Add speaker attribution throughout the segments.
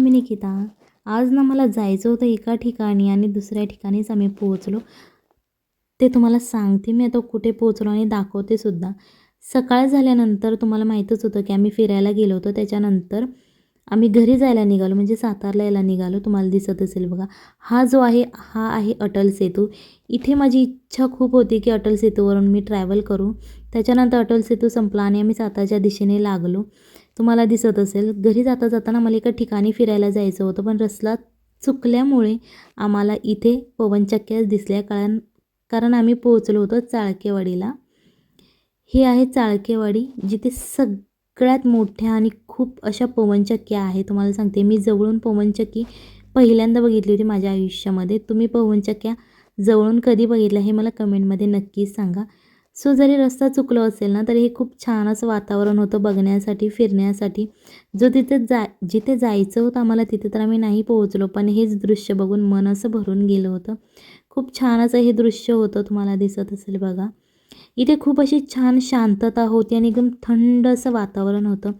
Speaker 1: मी निकिता. आज ना मला जायचं होतं एका ठिकाणी आणि दुसऱ्या ठिकाणीच आम्ही पोहोचलो. ते तुम्हाला सांगते मी आता कुठे पोहोचलो आणि दाखवते सुद्धा. सकाळ झाल्यानंतर तुम्हाला माहीतच होतं की आम्ही फिरायला गेलो होतो. त्याच्यानंतर आम्ही घरी जायला निघालो म्हणजे सातारला यायला निघालो. तुम्हाला दिसत असेल बघा. हा जो आहे हा आहे अटल सेतू. इथे माझी इच्छा खूप होती की अटल सेतूवरून मी ट्रॅव्हल करू. त्याच्यानंतर अटल सेतू संपला आणि आम्ही सातारच्या दिशेने लागलो. तुम्हाला दिसत असेल घरी जाता जाताना मला एका ठिकाणी फिरायला जायचं होतं, पण रस्ता चुकल्यामुळे आम्हाला इथे पवनचक्क्याच दिसल्या. कारण कारण आम्ही पोहोचलो होतो चाळकेवाडीला. हे आहे चाळकेवाडी, जिथे सगळ्यात मोठ्या आणि खूप अशा पवनचक्क्या आहेत. तुम्हाला सांगते मी जवळून पवनचक्की पहिल्यांदा बघितली होती माझ्या आयुष्यामध्ये. तुम्ही पवनचक्क्या जवळून कधी बघितल्या हे मला कमेंटमध्ये नक्कीच सांगा. सो जरी रस्ता चुकलो असेल ना तरी हे खूप छान असं वातावरण होतं बघण्यासाठी, फिरण्यासाठी. जो जिथे जायचं होतं आम्हाला तिथे तर आम्ही नाही पोहोचलो, पण हेच दृश्य बघून मन असं भरून गेलं होतं. खूप छान असं हे दृश्य होतं, तुम्हाला दिसत असेल बघा. इथे खूप अशी छान शांतता होती आणि एकदम थंड असं वातावरण होतं.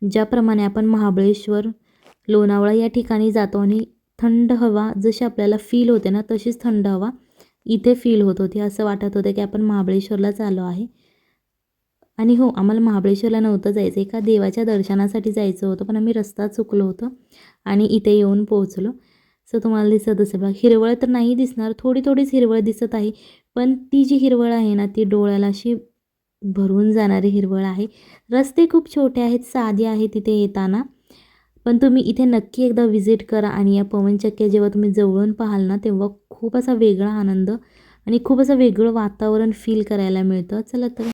Speaker 1: ज्याप्रमाणे आपण महाबळेश्वर, लोणावळा या ठिकाणी जातो आणि थंड हवा जशी आपल्याला फील होते ना, तशीच थंड हवा इथे फील होत होती. असं वाटत होतं की आपण महाबळेश्वरलाच आलो आहे. आणि हो, आम्हाला महाबळेश्वरला नव्हतं जायचं, एका देवाच्या दर्शनासाठी जायचं होतं, पण आम्ही रस्ता चुकलो होतो आणि इथे येऊन पोहोचलो. सो तुम्हाला दिसत असेल बघा, हिरवळ तर नाही दिसणार, थोडी थोडीच हिरवळ दिसत आहे, पण ती जी हिरवळ आहे ना ती डोळ्याला अशी भरून जाणारी हिरवळ आहे. रस्ते खूप छोटे आहेत, साधे आहेत तिथे येताना. पण तुम्ही इथे नक्की एकदा व्हिजिट करा आणि या पवनचक्क्या जेव्हा तुम्ही जवळून पाहाल ना तेव्हा खूप असा वेगळा आनंद आणि खूप असं वेगळं वातावरण फील करायला मिळतं. चला तर